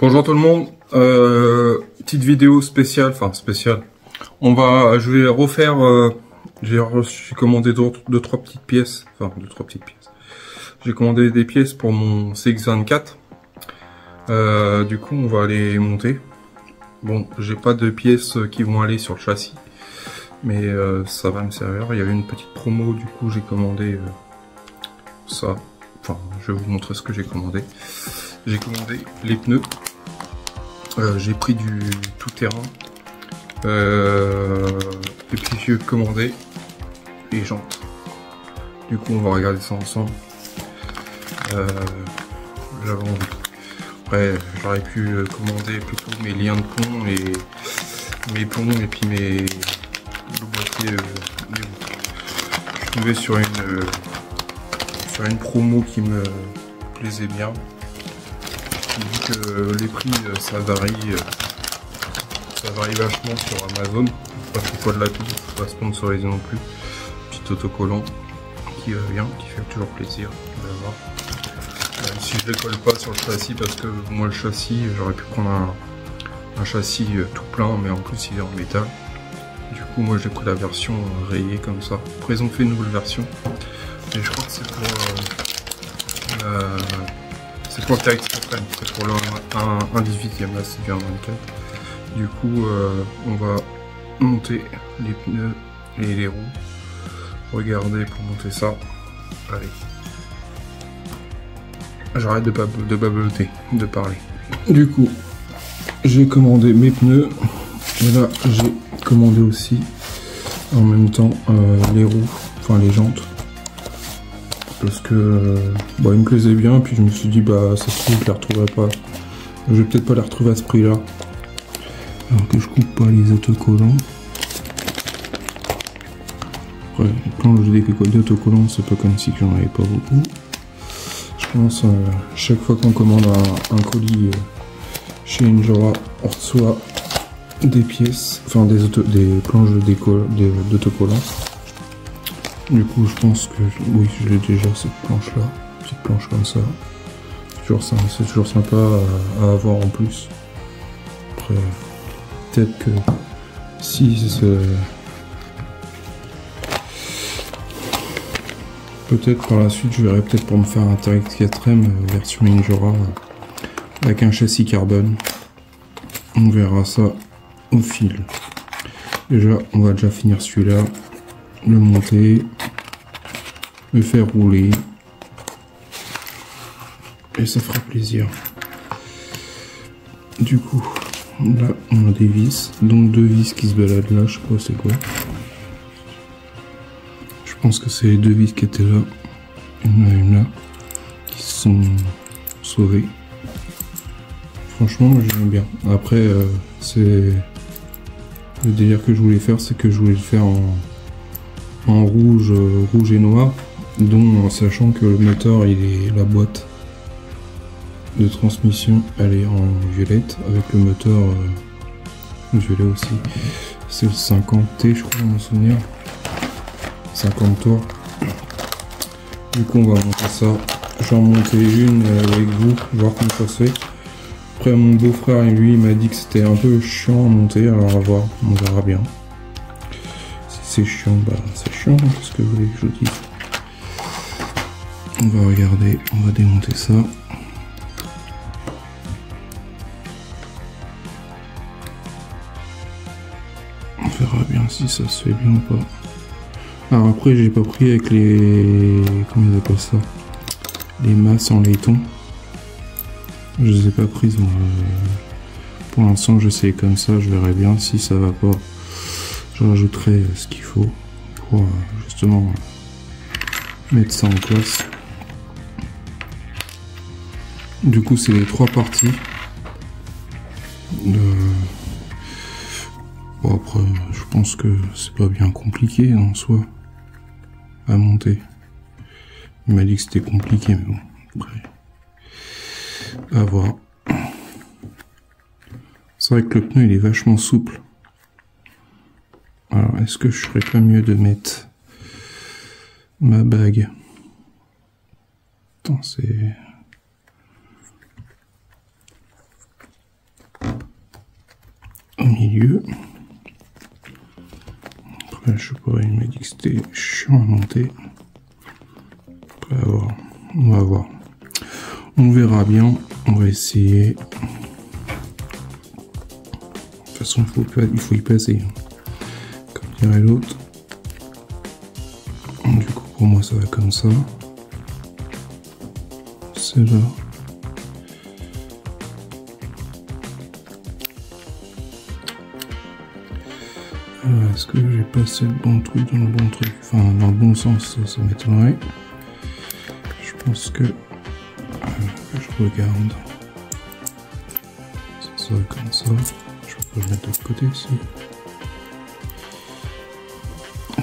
Bonjour tout le monde, petite vidéo spéciale, je vais refaire, j'ai commandé deux, trois petites pièces, J'ai commandé des pièces pour mon CX-24, du coup on va les monter. Bon, j'ai pas de pièces qui vont aller sur le châssis, mais ça va me servir. Il y avait une petite promo, du coup j'ai commandé ça. Enfin, je vais vous montrer ce que j'ai commandé. J'ai commandé les pneus. J'ai pris du tout-terrain. Et puis j'ai commandé les jantes. Du coup, on va regarder ça ensemble. J'avais envie. Après, j'aurais pu commander plutôt mes liens de pont et mes ponts et puis le boîtier. Je suis tombé sur une promo qui me plaisait bien. Vu que les prix ça varie vachement sur Amazon, pas qu'il faut de la pub, faut pas sponsoriser non plus. Petit autocollant qui va bien, qui fait toujours plaisir d'avoir. Même si je les colle pas sur le châssis parce que moi le châssis j'aurais pu prendre un châssis tout plein, mais en plus il est en métal. Du coup moi j'ai pris la version rayée comme ça. Après ils ont fait une nouvelle version et je crois que c'est pour le TRX Supreme, c'est pour le 1/18e, là c'est du 1/24. Du coup on va monter les pneus et les roues. Regardez pour monter ça. Allez. J'arrête de babeloter, de parler. Du coup, j'ai commandé mes pneus. Et là j'ai commandé aussi en même temps les roues, enfin les jantes. Parce que il me plaisait bien, puis je me suis dit ça se trouve je les retrouverai pas. Je vais peut-être pas les retrouver à ce prix là. Alors que je coupe pas les autocollants. Après, les planches d'autocollants, c'est pas comme si j'en avais pas beaucoup. Je pense chaque fois qu'on commande un colis chez Injora, on reçoit des pièces, enfin des planches d'autocollants. Du coup, je pense que oui, je l'ai déjà cette planche-là, petite planche comme ça. C'est toujours sympa à avoir en plus. Après, peut-être que si peut-être par la suite, je verrai peut-être pour me faire un TRX 4M version Injora avec un châssis carbone. On verra ça au fil. Déjà, on va déjà finir celui-là. Le monter, le faire rouler et ça fera plaisir. Du coup, là on a des vis, donc deux vis qui se baladent là, je sais pas c'est quoi. Je pense que c'est les deux vis qui étaient là, une là, qui se sont sauvées. Franchement, moi j'aime bien. Après, c'est le délire que je voulais faire, c'est que je voulais le faire en rouge et noir, dont sachant que le moteur la boîte de transmission elle est en violette avec le moteur violet aussi. C'est le 50T je crois dans mon souvenir, 50 tours. Du coup on va monter ça, je vais en monter une avec vous, voir comment ça se fait. Après mon beau-frère lui il m'a dit que c'était un peu chiant à monter, alors à voir, on verra bien. C'est chiant, c'est chiant, qu'est-ce que vous voulez que je vous dise. On va regarder, on va démonter ça. On verra bien si ça se fait bien ou pas. Alors après j'ai pas pris avec les... comment ils appellent ça? Les masses en laiton. Je les ai pas prises moi. Pour l'instant j'essaie comme ça, je verrai bien si ça va pas. Je rajouterai ce qu'il faut pour justement mettre ça en place. Du coup c'est les trois parties. Bon après je pense que c'est pas bien compliqué en soi à monter. Il m'a dit que c'était compliqué mais bon après à voir. C'est vrai que le pneu il est vachement souple. Alors, est-ce que je ferais pas mieux de mettre ma bague? Attends, c'est... milieu. Après, je sais pas, il m'a dit que c'était chiant à monter. Après, on va voir. On verra bien. On va essayer. De toute façon, il faut y passer. Comme dirait l'autre. Du coup, pour moi, ça va comme ça. C'est là. Est-ce que j'ai passé le bon truc dans le bon truc? Enfin, dans le bon sens, ça m'étonnerait. Je pense que je regarde. Ça va comme ça. Je peux le mettre de l'autre côté aussi.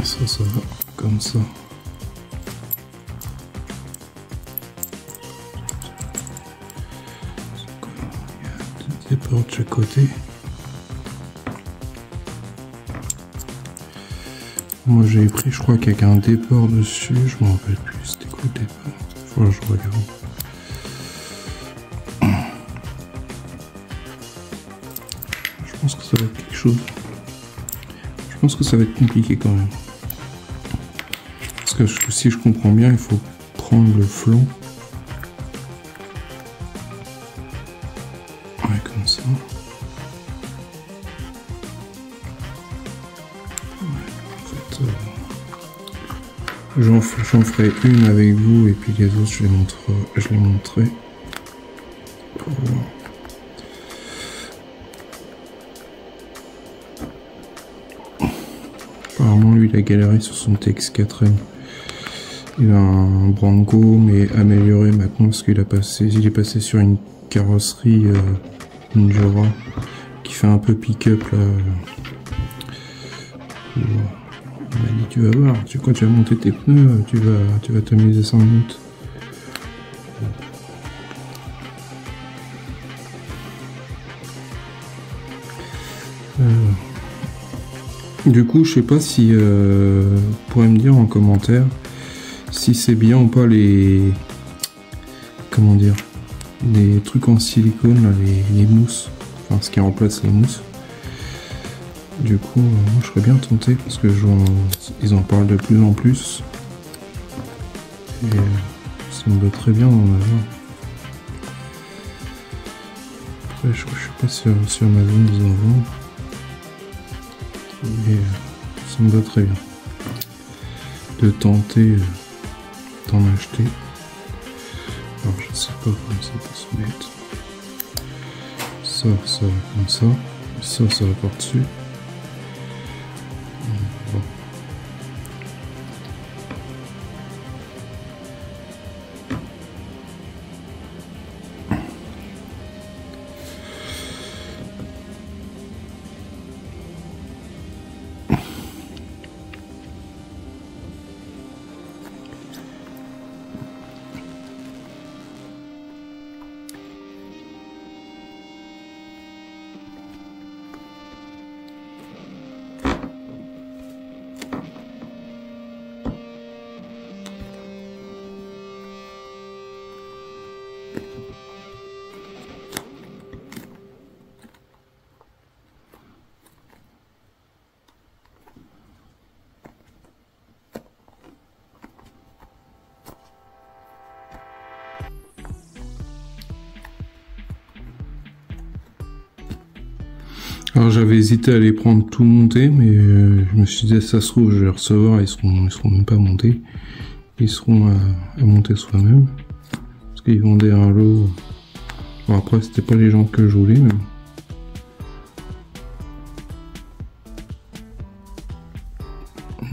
Ça va comme ça. Il y a des portes de chaque côté. Moi j'ai pris, je crois qu'avec un départ dessus, je m'en rappelle plus, c'était quoi le départ? Faut que je regarde. Je pense que ça va être quelque chose. Je pense que ça va être compliqué quand même. Parce que si je comprends bien, il faut prendre le flanc. Ouais, comme ça. J'en ferai une avec vous et puis les autres je les montrerai. Apparemment lui il a galéré sur son TX4M. Il a un Branco mais amélioré maintenant parce qu'il est passé sur une carrosserie Ninjora qui fait un peu pick-up là. Il m'a dit tu vas voir, quand tu vas monter tes pneus, tu vas t'amuser 5 minutes. Du coup, je sais pas si vous pourrez me dire en commentaire si c'est bien ou pas les les trucs en silicone, là, les mousses, enfin ce qui remplace les mousses. Du coup, moi je serais bien tenté parce que ils en parlent de plus en plus. Et ça me va très bien d'en avoir. Après, je sais pas sur Amazon ils en vendent. Mais ça me va très bien de tenter d'en acheter. Alors je sais pas comment ça peut se mettre. Ça va comme ça. Ça va par-dessus. Bon. Alors j'avais hésité à les prendre tout montés, mais je me suis dit ça se trouve je vais les recevoir, ils seront même pas montés, ils seront à monter soi-même, parce qu'ils vendaient un lot. Bon après c'était pas les gens que je voulais, mais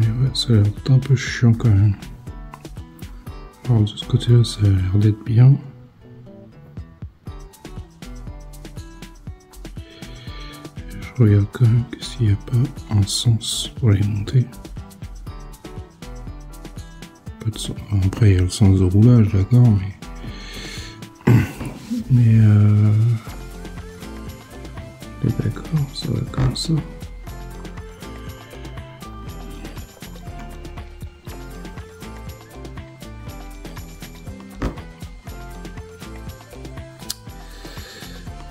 ouais ça a l'air un peu chiant quand même. Alors de ce côté-là ça a l'air d'être bien. Je regarde quand même que s'il n'y a pas un sens pour les monter. Pas de sens. Après il y a le sens de roulage, d'accord, mais d'accord, ça va comme ça.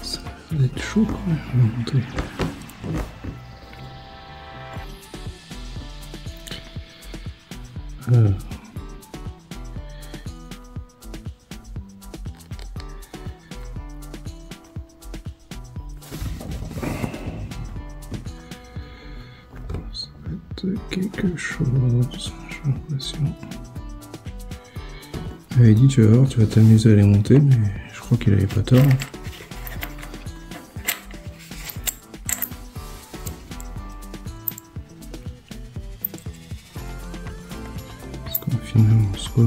Ça va être chaud quand même à monter. Ça va être quelque chose, j'ai l'impression. Il avait dit tu vas voir, tu vas t'amuser à les monter, mais je crois qu'il avait pas tort. Parce qu'au final, on soit...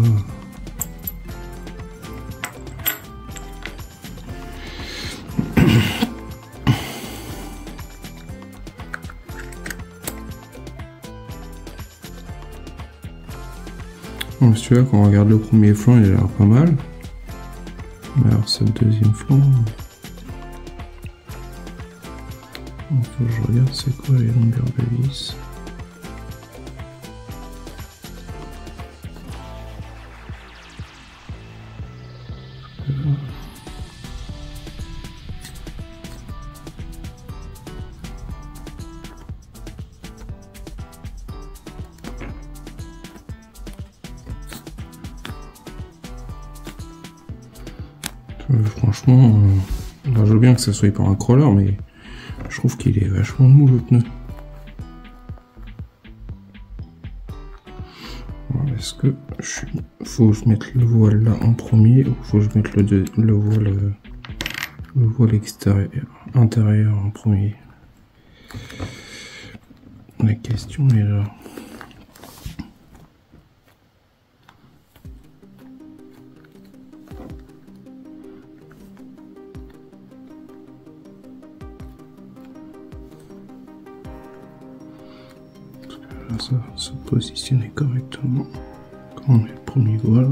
Bon, si tu vois, quand on regarde le premier flanc, il a l'air pas mal. Mais alors, ce deuxième flanc... Il faut que je regarde c'est quoi les longueurs de vis. Franchement, je veux bien que ça soit par un crawler, mais je trouve qu'il est vachement mou le pneu. Est-ce que faut que je mette le voile là en premier ou faut que je mette le voile extérieur, intérieur en premier? La question est là. Ça se positionner correctement quand on met le premier voile.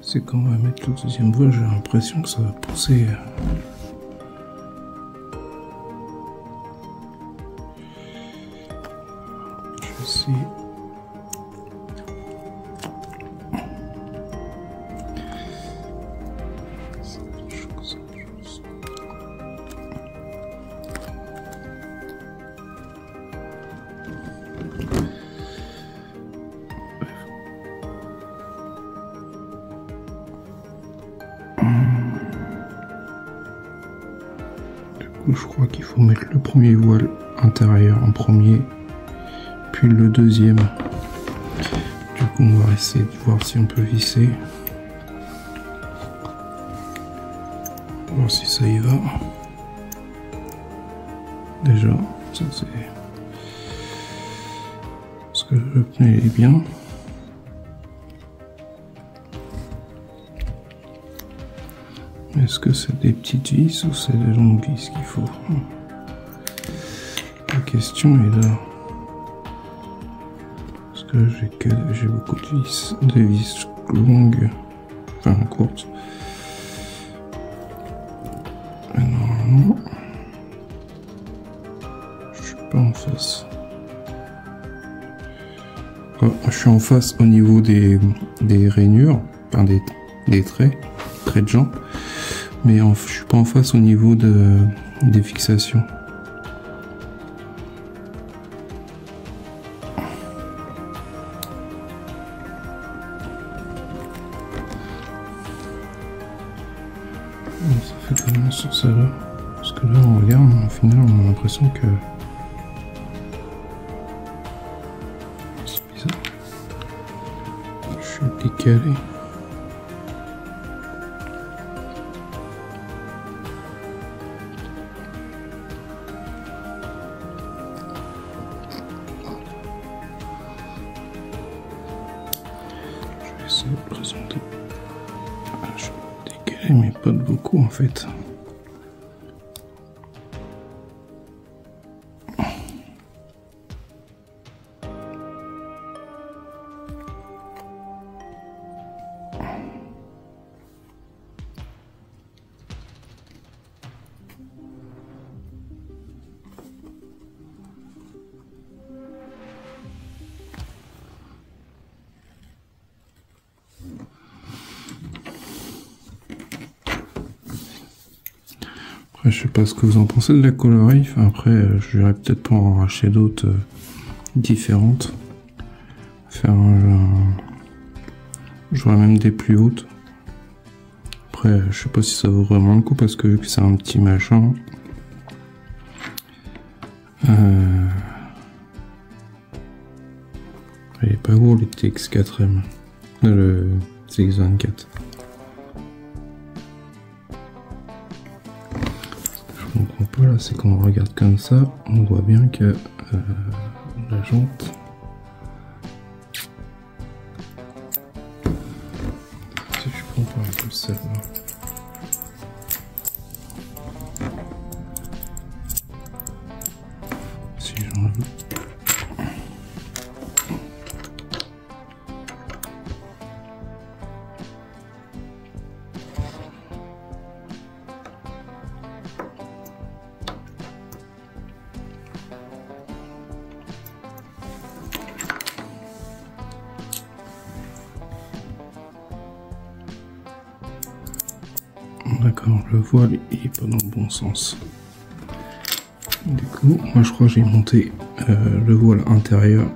C'est quand on va mettre le deuxième voile, j'ai l'impression que ça va pousser. Je vais essayer. Je crois qu'il faut mettre le premier voile intérieur en premier, puis le deuxième. Du coup, on va essayer de voir si on peut visser. Voir si ça y va. Déjà, ça c'est... Parce que le pneu est bien. Est-ce que c'est des petites vis ou c'est des longues vis qu'il faut? La question est là. Parce que j'ai beaucoup de vis longues, enfin courtes. Et normalement, je suis pas en face. Je suis en face au niveau des rainures, enfin des traits de jambe. Mais je suis pas en face au niveau des fixations. Ça fait comment sur celle-là? Parce que là on regarde, au final on a l'impression que... C'est bizarre. Je suis décalé. De présenter. Je suis décalé mais pas de beaucoup en fait. Je sais pas ce que vous en pensez de la coloris. Enfin, après, je vais peut-être pas en racheter d'autres différentes. faire j'aurais même des plus hautes. Après, je sais pas si ça vaut vraiment le coup parce que vu que c'est un petit machin. Il est pas gros le TX4M. Le TX24. Je comprends pas là, c'est quand on regarde comme ça, on voit bien que la jante. Si je prends par exemple celle-là. Si j'enlève. D'accord, le voile il est pas dans le bon sens. Du coup, moi je crois que j'ai monté le voile intérieur.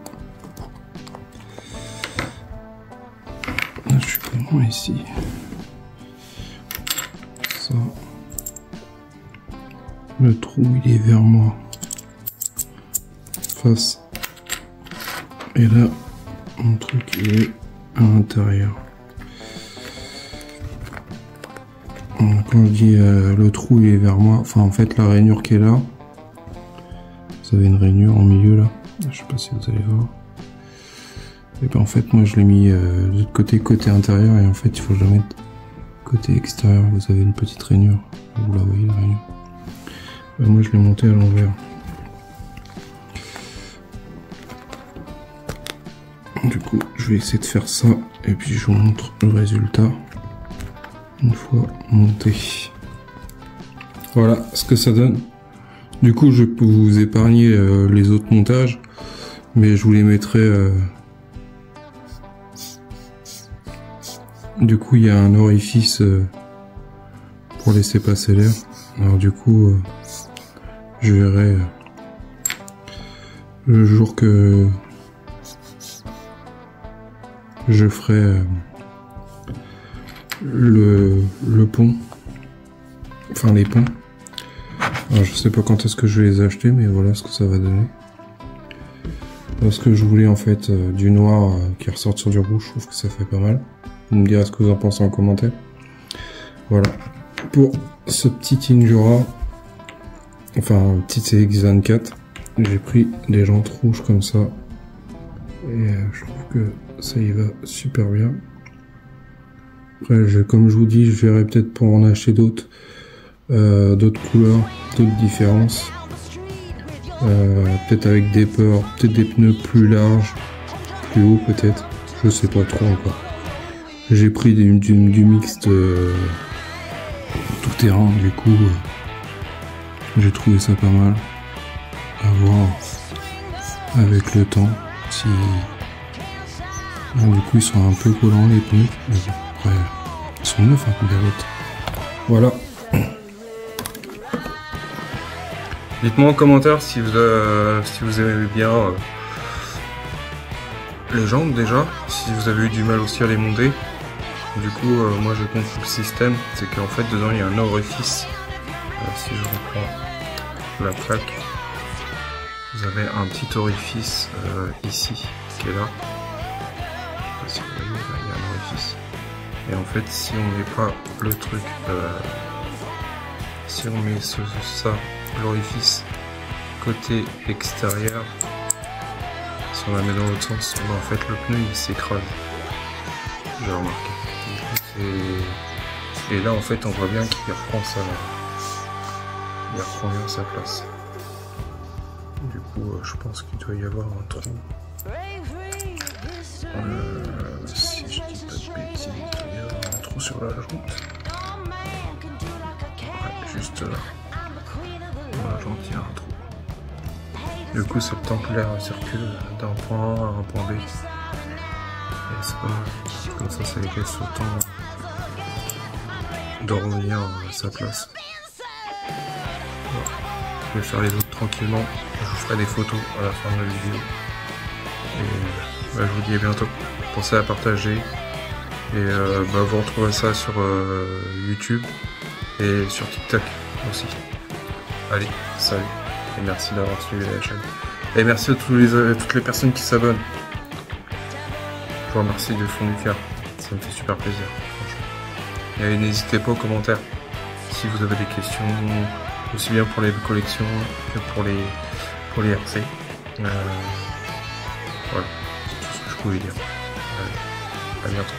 Là, je suis comment ici? Ça. Le trou il est vers moi. Face. Et là, mon truc il est à l'intérieur. Quand je dis le trou il est vers moi, enfin en fait la rainure qui est là, vous avez une rainure en milieu là, je sais pas si vous allez voir. Et ben en fait moi je l'ai mis de l'autre côté intérieur et en fait il faut que je la mette côté extérieur, vous avez une petite rainure, vous la voyez la rainure. Moi je l'ai monté à l'envers. Du coup je vais essayer de faire ça et puis je vous montre le résultat. Une fois monté. Voilà ce que ça donne. Du coup, je peux vous épargner les autres montages, mais je vous les mettrai. Du coup, il y a un orifice pour laisser passer l'air. Alors du coup, je verrai le jour que je ferai le pont, enfin les ponts. Alors je sais pas quand est-ce que je vais les acheter, mais voilà ce que ça va donner. Parce que je voulais en fait du noir qui ressort sur du rouge, je trouve que ça fait pas mal. Vous me direz ce que vous en pensez en commentaire. Voilà pour ce petit Injora, enfin petit CX24. J'ai pris des jantes rouges comme ça et je trouve que ça y va super bien. Après, comme je vous dis, je verrai peut-être pour en acheter d'autres, d'autres couleurs, d'autres différences. Peut-être avec des peurs, peut-être des pneus plus larges, plus hauts peut-être. Je sais pas trop encore. J'ai pris du mixte tout terrain, du coup, j'ai trouvé ça pas mal. À voir avec le temps. Si bon, du coup, ils sont un peu collants les pneus. Mais bon. Après, ils sont neufs, hein, bien l'autre. Voilà. Dites-moi en commentaire si vous aimez bien les jambes déjà, si vous avez eu du mal aussi à les monter. Du coup, moi j'ai compris le système, c'est qu'en fait dedans il y a un orifice. Si je reprends la plaque, vous avez un petit orifice ici qui est là. Je sais pas si vous voyez, là, il y a un orifice. Et en fait, si on met pas le truc, si on met ça, l'orifice côté extérieur, si on la met dans l'autre sens, ben en fait le pneu il s'écrase. J'ai remarqué. Et là en fait on voit bien qu'il reprend bien sa place. Du coup je pense qu'il doit y avoir un trou. Si je dis pas de bêtises, il doit y avoir un trou sur la jante. Ouais, juste là. Dans la jante il y a un trou. Du coup c'est le temps que l'air circule d'un point A à un point B. Et c'est pas mal. Comme ça laisse le temps de revenir à sa place. Voilà. Je vais faire les autres tranquillement. Je vous ferai des photos à la fin de la vidéo. Et je vous dis à bientôt. Pensez à partager. Et vous retrouvez ça sur YouTube et sur TikTok aussi. Allez, salut. Et merci d'avoir suivi la chaîne. Et merci à toutes les personnes qui s'abonnent. Je vous remercie du fond du cœur. Ça me fait super plaisir, franchement. Et n'hésitez pas aux commentaires. Si vous avez des questions, aussi bien pour les collections que pour les RC. Voilà, c'est tout ce que je pouvais dire. Allez, à bientôt.